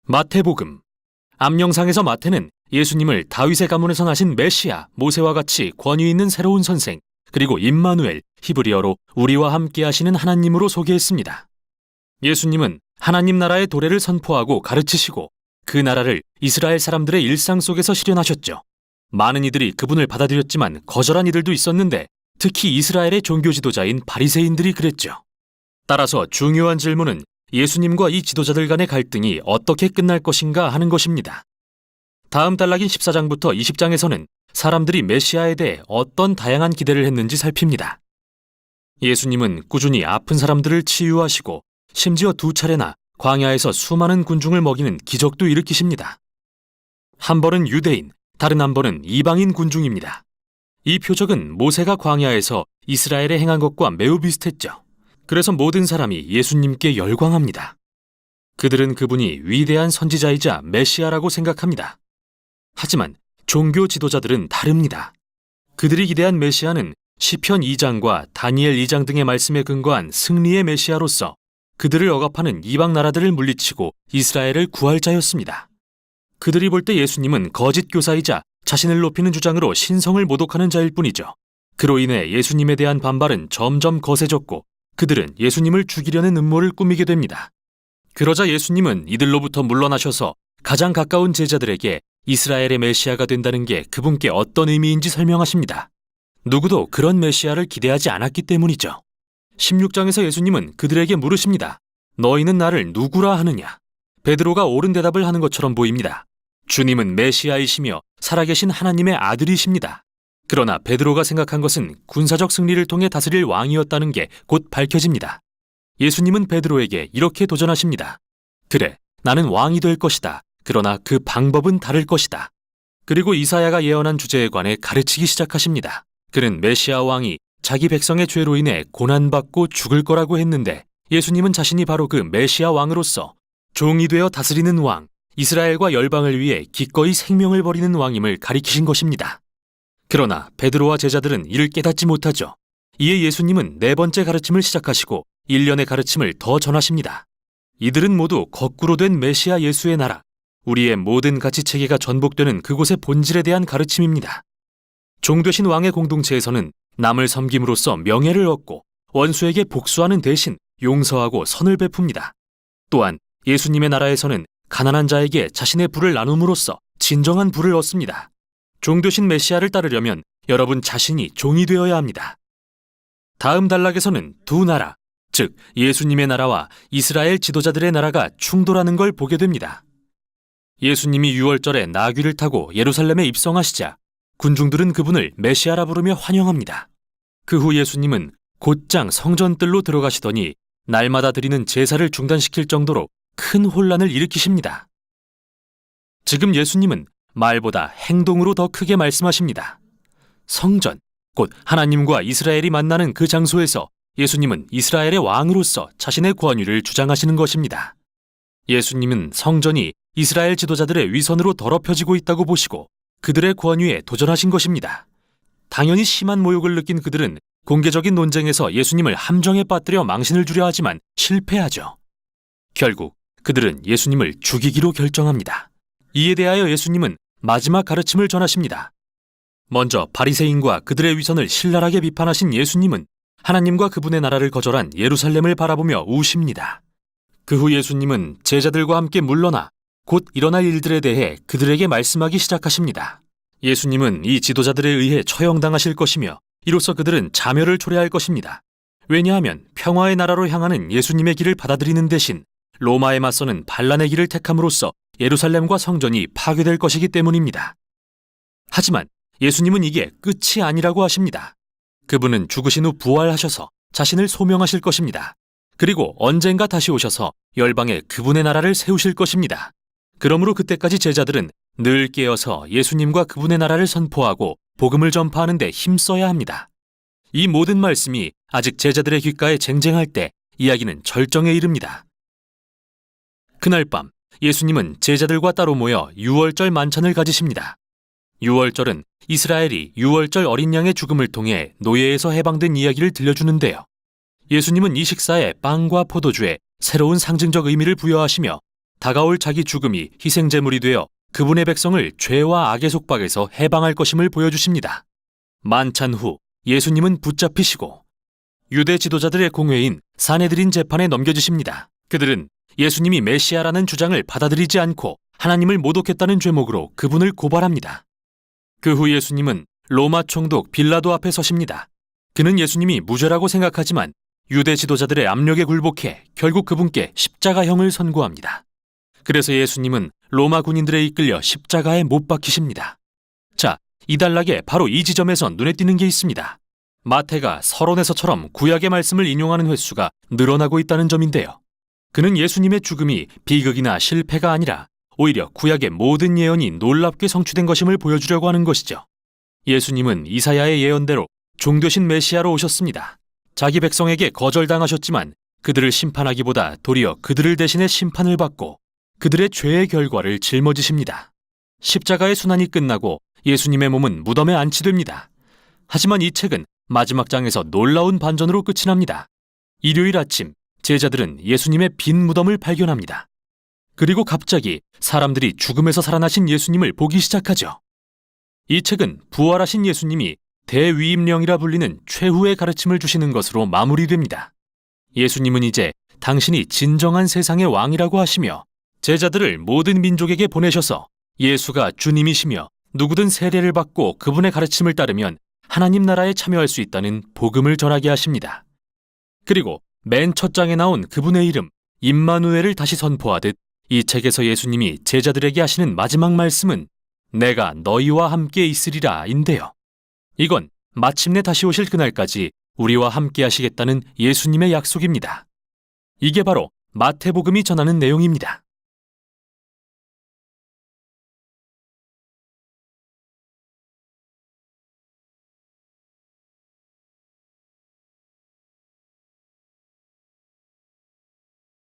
마태복음. 암영상에서 마태는 예수님을 다윗의 가문에서 나신 메시아, 모세와 같이 권위 있는 새로운 선생, 그리고 임마누엘, 히브리어로 우리와 함께 하시는 하나님으로 소개했습니다. 예수님은 하나님 나라의 도래를 선포하고 가르치시고 그 나라를 이스라엘 사람들의 일상 속에서 실현하셨죠. 많은 이들이 그분을 받아들였지만 거절한 이들도 있었는데 특히 이스라엘의 종교 지도자인 바리새인들이 그랬죠. 따라서 중요한 질문은 예수님과 이 지도자들 간의 갈등이 어떻게 끝날 것인가 하는 것입니다. 다음 단락인 14장부터 20장에서는 사람들이 메시아에 대해 어떤 다양한 기대를 했는지 살핍니다. 예수님은 꾸준히 아픈 사람들을 치유하시고 심지어 2차례나 광야에서 수많은 군중을 먹이는 기적도 일으키십니다. 한 번은 유대인, 다른 한 번은 이방인 군중입니다. 이 표적은 모세가 광야에서 이스라엘에 행한 것과 매우 비슷했죠. 그래서 모든 사람이 예수님께 열광합니다. 그들은 그분이 위대한 선지자이자 메시아라고 생각합니다. 하지만 종교 지도자들은 다릅니다. 그들이 기대한 메시아는 시편 2장과 다니엘 2장 등의 말씀에 근거한 승리의 메시아로서 그들을 억압하는 이방 나라들을 물리치고 이스라엘을 구할 자였습니다. 그들이 볼 때 예수님은 거짓 교사이자 자신을 높이는 주장으로 신성을 모독하는 자일 뿐이죠. 그로 인해 예수님에 대한 반발은 점점 거세졌고 그들은 예수님을 죽이려는 음모를 꾸미게 됩니다. 그러자 예수님은 이들로부터 물러나셔서 가장 가까운 제자들에게 이스라엘의 메시아가 된다는 게 그분께 어떤 의미인지 설명하십니다. 누구도 그런 메시아를 기대하지 않았기 때문이죠. 16장에서 예수님은 그들에게 물으십니다. 너희는 나를 누구라 하느냐? 베드로가 옳은 대답을 하는 것처럼 보입니다. 주님은 메시아이시며 살아계신 하나님의 아들이십니다. 그러나 베드로가 생각한 것은 군사적 승리를 통해 다스릴 왕이었다는 게 곧 밝혀집니다. 예수님은 베드로에게 이렇게 도전하십니다. 그래, 나는 왕이 될 것이다. 그러나 그 방법은 다를 것이다. 그리고 이사야가 예언한 주제에 관해 가르치기 시작하십니다. 그는 메시아 왕이 자기 백성의 죄로 인해 고난받고 죽을 거라고 했는데 예수님은 자신이 바로 그 메시아 왕으로서 종이 되어 다스리는 왕, 이스라엘과 열방을 위해 기꺼이 생명을 버리는 왕임을 가리키신 것입니다. 그러나 베드로와 제자들은 이를 깨닫지 못하죠. 이에 예수님은 4번째 가르침을 시작하시고 1년의 가르침을 더 전하십니다. 이들은 모두 거꾸로 된 메시아 예수의 나라, 우리의 모든 가치체계가 전복되는 그곳의 본질에 대한 가르침입니다. 종되신 왕의 공동체에서는 남을 섬김으로써 명예를 얻고 원수에게 복수하는 대신 용서하고 선을 베풉니다. 또한 예수님의 나라에서는 가난한 자에게 자신의 부를 나눔으로써 진정한 부를 얻습니다. 종되신 메시아를 따르려면 여러분 자신이 종이 되어야 합니다. 다음 단락에서는 두 나라, 즉 예수님의 나라와 이스라엘 지도자들의 나라가 충돌하는 걸 보게 됩니다. 예수님이 유월절에 나귀를 타고 예루살렘에 입성하시자 군중들은 그분을 메시아라 부르며 환영합니다. 그 후 예수님은 곧장 성전뜰로 들어가시더니 날마다 드리는 제사를 중단시킬 정도로 큰 혼란을 일으키십니다. 지금 예수님은 말보다 행동으로 더 크게 말씀하십니다. 성전, 곧 하나님과 이스라엘이 만나는 그 장소에서 예수님은 이스라엘의 왕으로서 자신의 권위를 주장하시는 것입니다. 예수님은 성전이 이스라엘 지도자들의 위선으로 더럽혀지고 있다고 보시고 그들의 권위에 도전하신 것입니다. 당연히 심한 모욕을 느낀 그들은 공개적인 논쟁에서 예수님을 함정에 빠뜨려 망신을 주려 하지만 실패하죠. 결국 그들은 예수님을 죽이기로 결정합니다. 이에 대하여 예수님은 마지막 가르침을 전하십니다. 먼저 바리새인과 그들의 위선을 신랄하게 비판하신 예수님은 하나님과 그분의 나라를 거절한 예루살렘을 바라보며 우십니다. 그 후 예수님은 제자들과 함께 물러나 곧 일어날 일들에 대해 그들에게 말씀하기 시작하십니다. 예수님은 이 지도자들에 의해 처형당하실 것이며 이로써 그들은 자멸을 초래할 것입니다. 왜냐하면 평화의 나라로 향하는 예수님의 길을 받아들이는 대신 로마에 맞서는 반란의 길을 택함으로써 예루살렘과 성전이 파괴될 것이기 때문입니다. 하지만 예수님은 이게 끝이 아니라고 하십니다. 그분은 죽으신 후 부활하셔서 자신을 소명하실 것입니다. 그리고 언젠가 다시 오셔서 열방에 그분의 나라를 세우실 것입니다. 그러므로 그때까지 제자들은 늘 깨어서 예수님과 그분의 나라를 선포하고 복음을 전파하는 데 힘써야 합니다. 이 모든 말씀이 아직 제자들의 귓가에 쟁쟁할 때 이야기는 절정에 이릅니다. 그날 밤 예수님은 제자들과 따로 모여 유월절 만찬을 가지십니다. 유월절은 이스라엘이 유월절 어린 양의 죽음을 통해 노예에서 해방된 이야기를 들려주는데요. 예수님은 이 식사에 빵과 포도주에 새로운 상징적 의미를 부여하시며 다가올 자기 죽음이 희생제물이 되어 그분의 백성을 죄와 악의 속박에서 해방할 것임을 보여주십니다. 만찬 후 예수님은 붙잡히시고 유대 지도자들의 공회인 산헤드린 재판에 넘겨지십니다. 그들은 예수님이 메시아라는 주장을 받아들이지 않고 하나님을 모독했다는 죄목으로 그분을 고발합니다. 그 후 예수님은 로마 총독 빌라도 앞에 서십니다. 그는 예수님이 무죄라고 생각하지만 유대 지도자들의 압력에 굴복해 결국 그분께 십자가형을 선고합니다. 그래서 예수님은 로마 군인들에 이끌려 십자가에 못 박히십니다. 자, 이 단락에 바로 이 지점에서 눈에 띄는 게 있습니다. 마태가 서론에서처럼 구약의 말씀을 인용하는 횟수가 늘어나고 있다는 점인데요. 그는 예수님의 죽음이 비극이나 실패가 아니라 오히려 구약의 모든 예언이 놀랍게 성취된 것임을 보여주려고 하는 것이죠. 예수님은 이사야의 예언대로 종되신 메시아로 오셨습니다. 자기 백성에게 거절당하셨지만 그들을 심판하기보다 도리어 그들을 대신해 심판을 받고 그들의 죄의 결과를 짊어지십니다. 십자가의 순환이 끝나고 예수님의 몸은 무덤에 안치됩니다. 하지만 이 책은 마지막 장에서 놀라운 반전으로 끝이 납니다. 일요일 아침 제자들은 예수님의 빈 무덤을 발견합니다. 그리고 갑자기 사람들이 죽음에서 살아나신 예수님을 보기 시작하죠. 이 책은 부활하신 예수님이 대위임령이라 불리는 최후의 가르침을 주시는 것으로 마무리됩니다. 예수님은 이제 당신이 진정한 세상의 왕이라고 하시며 제자들을 모든 민족에게 보내셔서 예수가 주님이시며 누구든 세례를 받고 그분의 가르침을 따르면 하나님 나라에 참여할 수 있다는 복음을 전하게 하십니다. 그리고 맨 첫 장에 나온 그분의 이름 임마누엘을 다시 선포하듯 이 책에서 예수님이 제자들에게 하시는 마지막 말씀은 내가 너희와 함께 있으리라 인데요. 이건 마침내 다시 오실 그날까지 우리와 함께 하시겠다는 예수님의 약속입니다. 이게 바로 마태복음이 전하는 내용입니다.